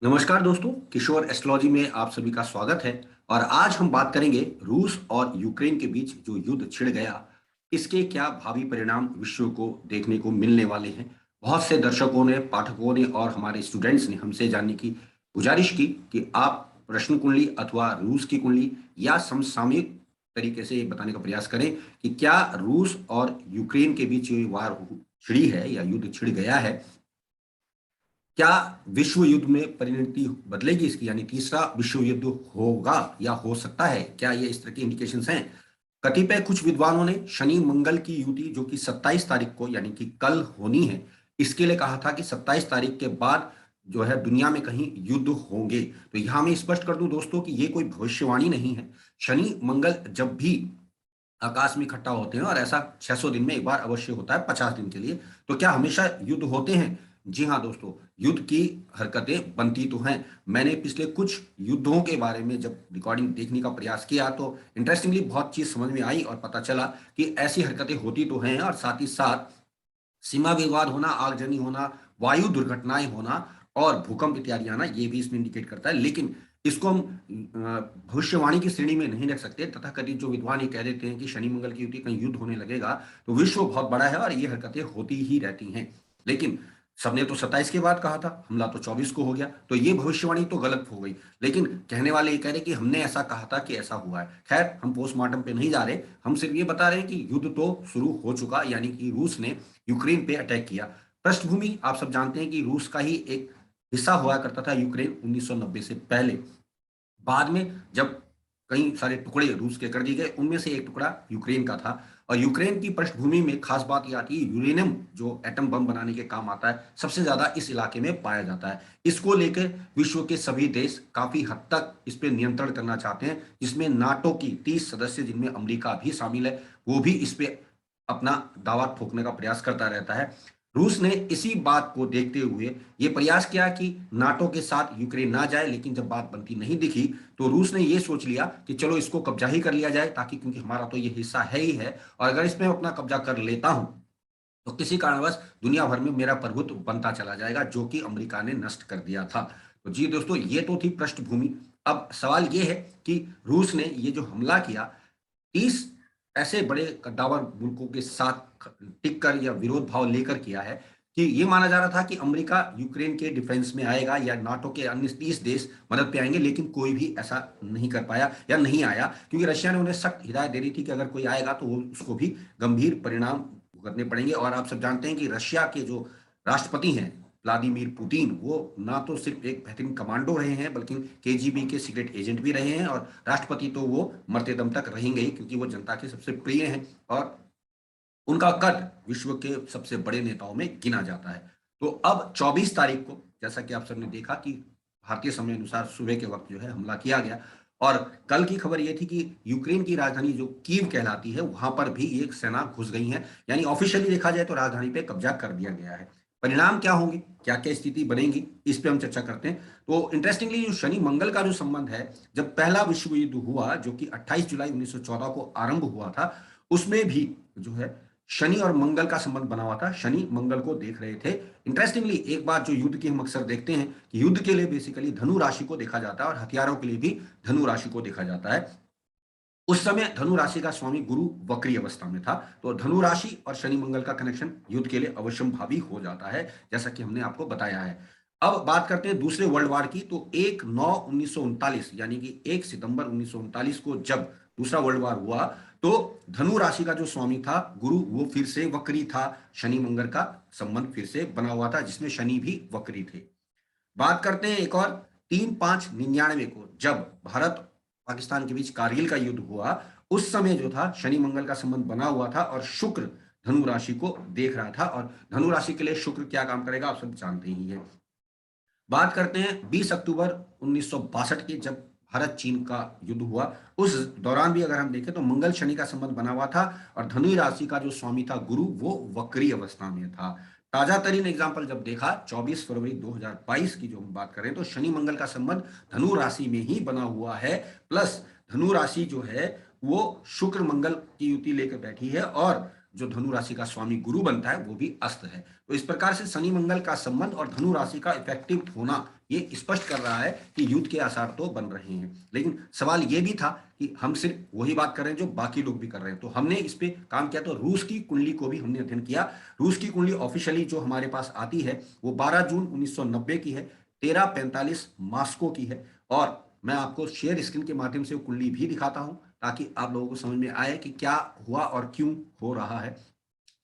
नमस्कार दोस्तों, किशोर एस्ट्रोलॉजी में आप सभी का स्वागत है। और आज हम बात करेंगे रूस और यूक्रेन के बीच जो युद्ध छिड़ गया, इसके क्या भावी परिणाम विश्व को देखने को मिलने वाले हैं। बहुत से दर्शकों ने, पाठकों ने और हमारे स्टूडेंट्स ने हमसे जानने की गुजारिश की कि आप प्रश्न कुंडली अथवा रूस की कुंडली या समसामयिक तरीके से ये बताने का प्रयास करें कि क्या रूस और यूक्रेन के बीच ये छिड़ी है या युद्ध छिड़ गया है, क्या विश्व युद्ध में परिणति बदलेगी इसकी, यानी तीसरा विश्व युद्ध होगा या हो सकता है, क्या ये इस तरह के इंडिकेशंस हैं। कतिपय कुछ विद्वानों ने शनि मंगल की युति जो कि 27 तारीख को यानी कि कल होनी है, इसके लिए कहा था कि 27 तारीख के बाद जो है दुनिया में कहीं युद्ध होंगे। तो यहां मैं स्पष्ट कर दूं दोस्तों कि ये कोई भविष्यवाणी नहीं है। शनि मंगल जब भी आकाश में इकट्ठा होते हैं, और ऐसा 600 दिन में एक बार अवश्य होता है 50 दिन के लिए, तो क्या हमेशा युद्ध होते हैं? जी हाँ दोस्तों, युद्ध की हरकतें बनती तो हैं। मैंने पिछले कुछ युद्धों के बारे में जब रिकॉर्डिंग देखने का प्रयास किया तो इंटरेस्टिंगली बहुत चीज समझ में आई और पता चला कि ऐसी हरकतें होती तो हैं, और साथ ही साथ सीमा विवाद होना, आगजनी होना, वायु दुर्घटनाएं होना और भूकंप इत्यादि आना, ये भी इसमें इंडिकेट करता है। लेकिन इसको हम भविष्यवाणी की श्रेणी में नहीं रख सकते। तथा कथित जो विद्वान ये कह देते हैं कि शनि मंगल की युति कहीं युद्ध होने लगेगा, तो विश्व बहुत बड़ा है और ये हरकतें होती ही रहती हैं। लेकिन सबने तो 27 के बाद कहा था, हमला तो 24 को हो गया, तो ये भविष्यवाणी तो गलत हो गई। लेकिन कहने वाले ये कह रहे कि हमने ऐसा कहा था कि ऐसा हुआ है। खैर, हम पोस्टमार्टम पे नहीं जा रहे, हम सिर्फ ये बता रहे हैं कि युद्ध तो शुरू हो चुका, यानी कि रूस ने यूक्रेन पे अटैक किया। पृष्ठभूमि आप सब जानते हैं कि रूस का ही एक हिस्सा हुआ करता था यूक्रेन 1990 से पहले। बाद में जब कई सारे टुकड़े रूस के कर दिए गए, उनमें से एक टुकड़ा यूक्रेन का था। और यूक्रेन की पृष्ठभूमि में खास बात यह आती है, यूरेनियम जो एटम बम बनाने के काम आता है, सबसे ज्यादा इस इलाके में पाया जाता है। इसको लेकर विश्व के सभी देश काफी हद तक इस पर नियंत्रण करना चाहते हैं, जिसमें नाटो की 30 सदस्य, जिनमें अमेरिका भी शामिल है, वो भी इस पे अपना दावा ठोकने का प्रयास करता रहता है। रूस ने इसी बात को देखते हुए ये प्रयास किया कि नाटो के साथ यूक्रेन ना जाए, लेकिन जब बात बनती नहीं दिखी तो रूस ने ये सोच लिया कि चलो इसको कब्जा ही कर लिया जाए, ताकि क्योंकि हमारा तो ये हिस्सा है ही है, और अगर इसमें अपना कब्जा कर लेता हूं तो किसी कारणवश दुनिया भर में मेरा प्रभुत्व बनता चला जाएगा, जो कि अमेरिका ने नष्ट कर दिया था। तो जी दोस्तों, ये तो थी पृष्ठभूमि। अब सवाल ये है कि रूस ने ये जो हमला किया, 30 ऐसे बड़े कद्दावर मुल्कों के साथ टिककर या विरोध भाव लेकर किया है कि ये माना जा रहा था कि अमेरिका यूक्रेन के डिफेंस में आएगा या नाटो के अन्य 30 देश मदद पे आएंगे, लेकिन कोई भी ऐसा नहीं कर पाया या नहीं आया, क्योंकि रशिया ने उन्हें सख्त हिदायत दे रही थी कि अगर कोई आएगा तो वो उसको भी गंभीर परिणाम भुगतने पड़ेंगे। और आप सब जानते हैं कि रशिया के जो राष्ट्रपति हैं व्लादिमीर पुतिन, वो ना तो सिर्फ एक बेहतरीन कमांडो रहे हैं, बल्कि केजीबी के सीक्रेट एजेंट भी रहे हैं, और राष्ट्रपति तो वो मरते दम तक रहेंगे ही, क्योंकि वो जनता के सबसे प्रिय हैं और उनका कद विश्व के सबसे बड़े नेताओं में गिना जाता है। तो अब 24 तारीख को, जैसा कि आप सबने देखा कि भारतीय समय अनुसार सुबह के वक्त जो है हमला किया गया, और कल की खबर यह थी कि यूक्रेन की राजधानी जो कीव कहलाती है, वहां पर भी एक सेना घुस गई है। यानी ऑफिशियली देखा जाए तो राजधानी पे कब्जा कर दिया गया है। परिणाम क्या होंगे, क्या क्या स्थिति बनेगी, इस पे हम चर्चा करते हैं। तो इंटरेस्टिंगली जो शनि मंगल का जो संबंध है, जब पहला विश्व युद्ध हुआ जो कि 28 जुलाई 1914 को आरंभ हुआ था, उसमें भी जो है शनि और मंगल का संबंध बना हुआ था। शनि मंगल को देख रहे थे। इंटरेस्टिंगली एक बात जो युद्ध की हम अक्सर देखते हैं कि युद्ध के लिए बेसिकली धनु राशि को देखा जाता है, और हथियारों के लिए भी धनु राशि को देखा जाता है। उस समय धनु राशि का स्वामी गुरु वक्री अवस्था में था, तो धनु राशि और शनि मंगल का कनेक्शन युद्ध के लिए अवश्यंभावी हो जाता है, जैसा कि हमने आपको बताया है। अब बात करते हैं दूसरे वर्ल्ड वार की। तो 1/9/1939 यानी कि 1 सितंबर 1939 को जब दूसरा वर्ल्ड वार हुआ, तो धनु राशि का जो स्वामी था गुरु, वो फिर से वक्री था। शनि मंगल का संबंध फिर से बना हुआ था, जिसमें शनि भी वक्री थे। बात करते हैं एक और, 3/5/99 को जब भारत पाकिस्तान के बीच कारगिल का युद्ध हुआ, उस समय जो था शनि मंगल का संबंध बना हुआ था, और शुक्र धनु राशि को देख रहा था। और धनु राशि के लिए शुक्र क्या काम करेगा आप सब जानते ही है। बात करते हैं 20 अक्टूबर 1962 की, जब भारत चीन का युद्ध हुआ। उस दौरान भी अगर हम देखें तो मंगल शनि का संबंध बना हुआ था, और धनु राशि का जो स्वामी था गुरु, वो वक्री अवस्था में था। ताजा तरीन एग्जाम्पल जब देखा 24 फरवरी 2022 की जो हम बात करें, तो शनि मंगल का संबंध धनु राशि में ही बना हुआ है। प्लस धनु राशि जो है वो शुक्र मंगल की युति लेकर बैठी है, और जो धनु राशि का स्वामी गुरु बनता है वो भी अस्त है। तो इस प्रकार से शनि मंगल का संबंध और धनु राशि का इफेक्टिव होना ये स्पष्ट कर रहा है कि युद्ध के आसार तो बन रहे हैं। लेकिन सवाल ये भी था कि हम सिर्फ वही बात कर रहे हैं जो बाकी लोग भी कर रहे हैं, तो हमने इस पे काम किया। तो रूस की कुंडली को भी हमने अध्ययन किया। रूस की कुंडली ऑफिशियली जो हमारे पास आती है वो 12 जून 1990 की है, 13:45 मॉस्को की है। और मैं आपको शेयर स्क्रीन के माध्यम से वो कुंडली भी दिखाता हूं ताकि आप लोगों को समझ में आए कि क्या हुआ और क्यों हो रहा है।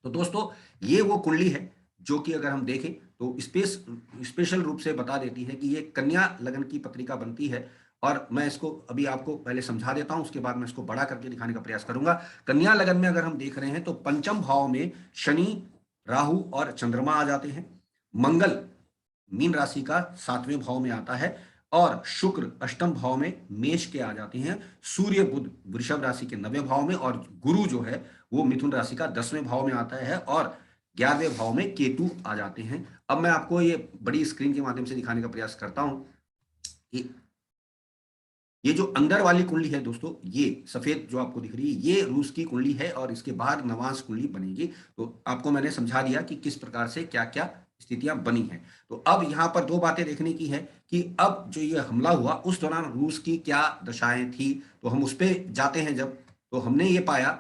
तो दोस्तों, ये वो कुंडली है जो कि अगर हम देखें तो स्पेशल रूप से बता देती है कि ये कन्या लगन की पत्रिका बनती है। और मैं इसको अभी आपको पहले समझा देता हूं, उसके बाद मैं इसको बड़ा करके दिखाने का प्रयास करूंगा। कन्या लगन में अगर हम देख रहे हैं तो पंचम भाव में शनि, राहु और चंद्रमा आ जाते हैं। मंगल मीन राशि का 7वें भाव में आता है और शुक्र अष्टम भाव में मेष के आ जाते हैं। सूर्य बुध वृषभ राशि के 9वें भाव में और गुरु जो है वो मिथुन राशि का 10वें भाव में आता है और 11वें भाव में केतु आ जाते हैं। अब मैं आपको ये बड़ी स्क्रीन के माध्यम से दिखाने का प्रयास करता हूं कि ये जो अंदर वाली कुंडली है दोस्तों, ये सफेद जो आपको दिख रही है ये रूस की कुंडली है और इसके बाहर नवांश कुंडली बनेगी। तो आपको मैंने समझा दिया कि किस प्रकार से क्या क्या स्थितियां बनी हैं। तो अब यहां पर दो बातें देखने की है कि अब जो ये हमला हुआ उस दौरान रूस की क्या दशाएं थी। तो हम उस पर जाते हैं जब, तो हमने ये पाया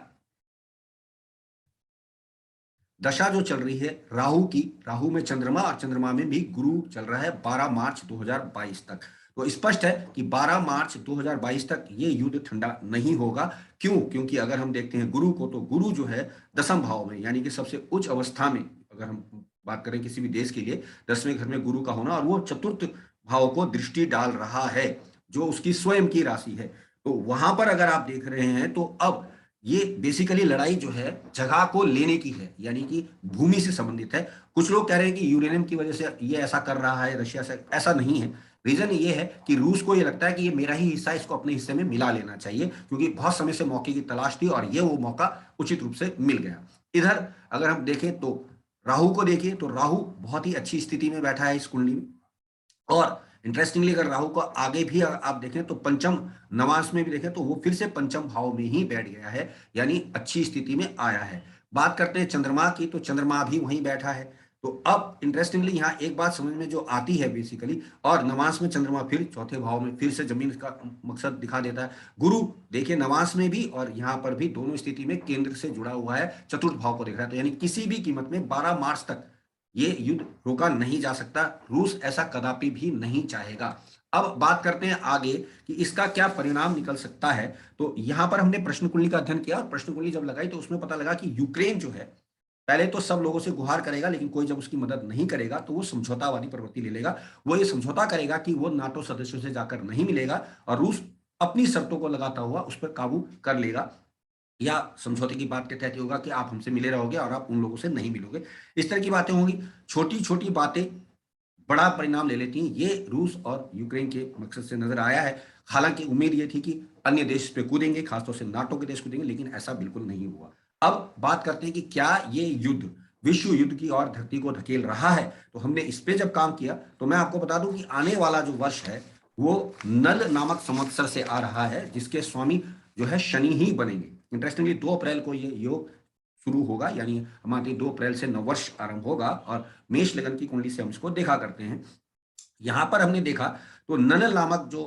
दशा जो चल रही है राहु की, राहु में चंद्रमा और चंद्रमा में भी गुरु चल रहा है 12 मार्च 2022 तक। तो स्पष्ट है कि 12 मार्च 2022 तक ये युद्ध ठंडा नहीं होगा। क्यों? क्योंकि अगर हम देखते हैं गुरु को, तो गुरु जो है 10वें भाव में यानी कि सबसे उच्च अवस्था में, अगर हम बात करें किसी भी देश के लिए 10वें घर में गुरु का होना, और वो चतुर्थ भाव को दृष्टि डाल रहा है जो उसकी स्वयं की राशि है। तो वहां पर अगर आप देख रहे हैं तो अब ये बेसिकली लड़ाई जो है जगह को लेने की है, यानी कि भूमि से संबंधित है। कुछ लोग कह रहे हैं कि यूरेनियम की वजह से ये ऐसा कर रहा है रशिया से, ऐसा नहीं है। रीजन ये है कि रूस को ये लगता है कि ये मेरा ही हिस्सा है, इसको अपने हिस्से में मिला लेना चाहिए, क्योंकि बहुत समय से मौके की तलाश थी और ये वो मौका उचित रूप से मिल गया। इधर अगर हम देखें तो राहु को देखिए, तो राहु बहुत ही अच्छी स्थिति में बैठा है इस कुंडली में। और इंटरेस्टिंगली अगर राहु को आगे भी आप देखें तो पंचम नवांश में भी देखें तो वो फिर से पंचम भाव में ही बैठ गया है, यानी अच्छी स्थिति में आया है। बात करते हैं चंद्रमा की, तो चंद्रमा भी वहीं बैठा है। तो अब इंटरेस्टिंगली यहाँ एक बात समझ में जो आती है बेसिकली, और नवांश में चंद्रमा फिर चौथे भाव में फिर से जमीन का मकसद दिखा देता है। गुरु देखिए नवांश में भी और यहाँ पर भी दोनों स्थिति में केंद्र से जुड़ा हुआ है, चतुर्थ भाव को देख रहा है। तो यानी किसी भी कीमत में 12 मार्च तक ये युद्ध रोका नहीं जा सकता। रूस ऐसा कदापि भी नहीं चाहेगा। अब बात करते हैं आगे कि इसका क्या परिणाम निकल सकता है। तो यहां पर हमने प्रश्न कुंडली का अध्ययन किया और प्रश्न कुंडली जब लगाई तो उसमें पता लगा कि यूक्रेन जो है पहले तो सब लोगों से गुहार करेगा, लेकिन कोई जब उसकी मदद नहीं करेगा तो वो समझौता वाली प्रवृत्ति ले लेगा। वो ये समझौता करेगा कि वो नाटो सदस्यों से जाकर नहीं मिलेगा और रूस अपनी शर्तों को लगाता हुआ उस पर काबू कर लेगा, या समझौते की बात के तहत होगा कि आप हमसे मिले रहोगे और आप उन लोगों से नहीं मिलोगे। इस तरह की बातें होंगी। छोटी छोटी बातें बड़ा परिणाम ले लेती हैं। ये रूस और यूक्रेन के मकसद से नजर आया है। हालांकि उम्मीद ये थी कि अन्य देश पे कूदेंगे, खासतौर से नाटो के देश कूदेंगे, लेकिन ऐसा बिल्कुल नहीं हुआ। अब बात करते हैं कि क्या ये युद्ध विश्व युद्ध की ओर धरती को धकेल रहा है। तो हमने इस पे जब काम किया तो मैं आपको बता दूं कि आने वाला जो वर्ष है वो नल नामक संवत्सर से आ रहा है, जिसके स्वामी जो है शनि ही बनेंगे। इंटरेस्टिंगली 2 अप्रैल को ये योग शुरू होगा, यानी हमारे 2 अप्रैल से नववर्ष आरंभ होगा और मेष लगन की कुंडली से हम इसको देखा करते हैं। यहां पर हमने देखा तो नल नामक जो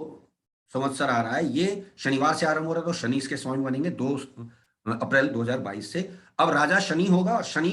संवत्सर आ रहा है ये शनिवार से आरंभ हो रहा है, तो शनि इसके स्वामी बनेंगे 2 अप्रैल 2022 से। अब राजा शनि होगा और शनि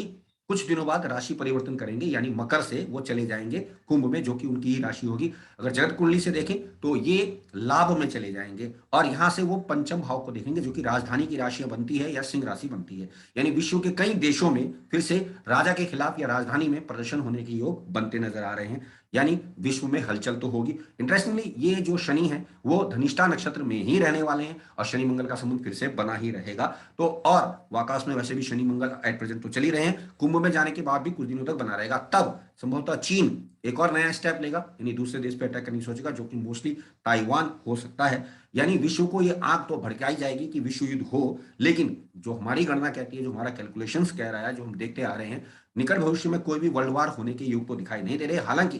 कुछ दिनों बाद राशि परिवर्तन करेंगे, यानी मकर से वो चले जाएंगे कुंभ में, जो कि उनकी ही राशि होगी। अगर जगत कुंडली से देखें तो ये लाभ में चले जाएंगे और यहां से वो पंचम भाव को देखेंगे, जो कि राजधानी की राशियां बनती है या सिंह राशि बनती है। यानी विश्व के कई देशों में फिर से राजा के खिलाफ या राजधानी में प्रदर्शन होने के योग बनते नजर आ रहे हैं, यानी विश्व में हलचल तो होगी। इंटरेस्टिंगली ये जो शनि है वो धनिष्ठा नक्षत्र में ही रहने वाले हैं और शनि मंगल का संबंध फिर से बना ही रहेगा। तो और वाकाश में वैसे भी शनि मंगल एट प्रेजेंट तो चल ही रहे हैं, कुंभ में जाने के बाद भी कुछ दिनों तक बना रहेगा। तब संभवतः चीन एक और नया स्टेप लेगा, यानी दूसरे देश पर अटैक करने की सोचेगा, जो कि मोस्टली ताइवान हो सकता है। यानी विश्व को ये आंख तो भड़काई जाएगी कि विश्व युद्ध हो, लेकिन जो हमारी गणना कहती है, जो हमारा कैलकुलेशंस कह रहा है, जो हम देखते आ रहे हैं, निकट भविष्य में कोई भी वर्ल्ड वार होने के योग तो दिखाई नहीं दे रहे। हालांकि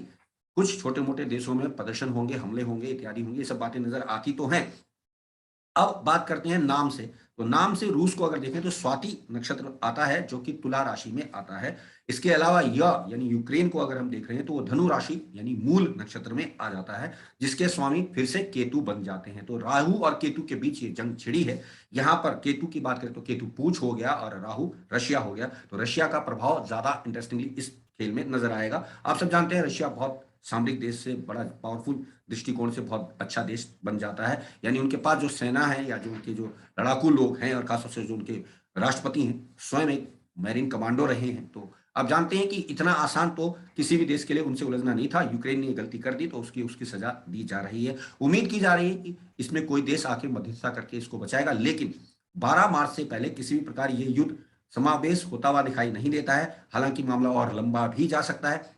कुछ छोटे मोटे देशों में प्रदर्शन होंगे, हमले होंगे, इत्यादि होंगे, ये सब बातें नजर आती तो हैं। अब बात करते हैं नाम से। तो नाम से रूस को अगर देखें तो स्वाति नक्षत्र आता है जो कि तुला राशि में आता है। इसके अलावा यानी यूक्रेन को अगर हम देख रहे हैं तो वो धनु राशि यानी मूल नक्षत्र में आ जाता है, जिसके स्वामी फिर से केतु बन जाते हैं। तो राहु और केतु के बीच ये जंग छिड़ी है। यहाँ पर केतु की बात करें तो केतु पूछ हो गया और राहु रशिया हो गया। तो रशिया का प्रभाव ज्यादा इंटरेस्टिंगली इस खेल में नजर आएगा। आप सब जानते हैं रशिया बहुत सामरिक देश से, बड़ा पावरफुल दृष्टिकोण से बहुत अच्छा देश बन जाता है। यानी उनके पास जो सेना है या जो उनके जो लड़ाकू लोग हैं और खासतौर से जो उनके राष्ट्रपति हैं स्वयं एक मैरीन कमांडो रहे हैं। तो आप जानते हैं कि इतना आसान तो किसी भी देश के लिए उनसे उलझना नहीं था। यूक्रेन ने गलती कर दी तो उसकी उसकी सजा दी जा रही है। उम्मीद की जा रही है कि इसमें कोई देश आके मध्यस्थता करके इसको बचाएगा, लेकिन 12 मार्च से पहले किसी भी प्रकार ये युद्ध समावेश होता हुआ दिखाई नहीं देता है। हालांकि मामला और लंबा भी जा सकता है,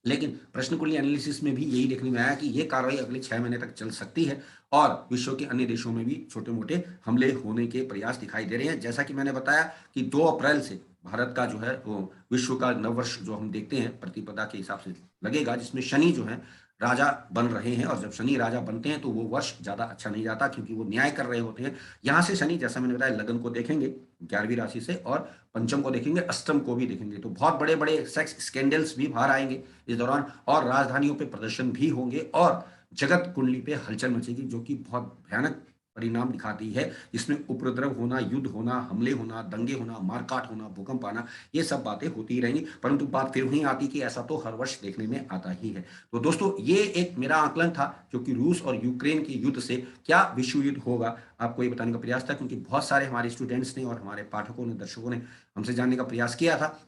लेकिन प्रश्न कुंडली एनालिसिस में भी यही देखने में आया कि यह कार्रवाई अगले 6 महीने तक चल सकती है और विश्व के अन्य देशों में भी छोटे मोटे हमले होने के प्रयास दिखाई दे रहे हैं। जैसा कि मैंने बताया कि 2 अप्रैल से भारत का जो है वो विश्व का नववर्ष जो हम देखते हैं प्रतिपदा के हिसाब से लगेगा, जिसमें शनि जो है राजा बन रहे हैं। और जब शनि राजा बनते हैं तो वो वर्ष ज्यादा अच्छा नहीं जाता, क्योंकि वो न्याय कर रहे होते हैं। यहां से शनि, जैसा मैंने बताया, लगन को देखेंगे 11वीं राशि से और पंचम को देखेंगे, अष्टम को भी देखेंगे। तो बहुत बड़े बड़े सेक्स स्कैंडल्स भी बाहर आएंगे इस दौरान, और राजधानियों पे प्रदर्शन भी होंगे और जगत कुंडली पे हलचल मचेगी, जो कि बहुत भयानक परिणाम दिखाती है। इसमें उपद्रव होना, युद्ध होना, हमले होना, दंगे होना, मारकाट होना, भूकंप आना, ये सब बातें होती ही रहेंगी। परंतु बात फिर वहीं आती कि ऐसा तो हर वर्ष देखने में आता ही है। तो दोस्तों, ये एक मेरा आकलन था, क्योंकि रूस और यूक्रेन के युद्ध से क्या विश्व युद्ध होगा आपको ये बताने का प्रयास था, क्योंकि बहुत सारे हमारे स्टूडेंट्स ने और हमारे पाठकों ने, दर्शकों ने हमसे जानने का प्रयास किया था।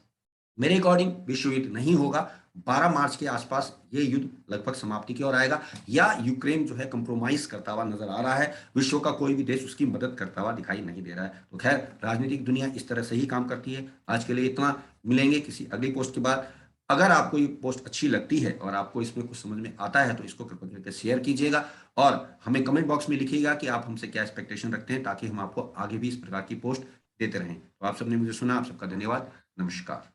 मेरे अकॉर्डिंग विश्व युद्ध नहीं होगा। 12 मार्च के आसपास ये युद्ध लगभग समाप्ति की ओर आएगा, या यूक्रेन जो है कंप्रोमाइज करता हुआ नजर आ रहा है। विश्व का कोई भी देश उसकी मदद करता हुआ दिखाई नहीं दे रहा है। तो खैर, राजनीतिक दुनिया इस तरह से ही काम करती है। आज के लिए इतना। मिलेंगे किसी अगली पोस्ट के बाद। अगर आपको ये पोस्ट अच्छी लगती है और आपको इसमें कुछ समझ में आता है तो इसको कृपया करके शेयर कीजिएगा और हमें कमेंट बॉक्स में लिखिएगा कि आप हमसे क्या एक्सपेक्टेशन रखते हैं, ताकि हम आपको आगे भी इस प्रकार की पोस्ट देते रहें। तो आप सबने मुझे सुना, आप सबका धन्यवाद। नमस्कार।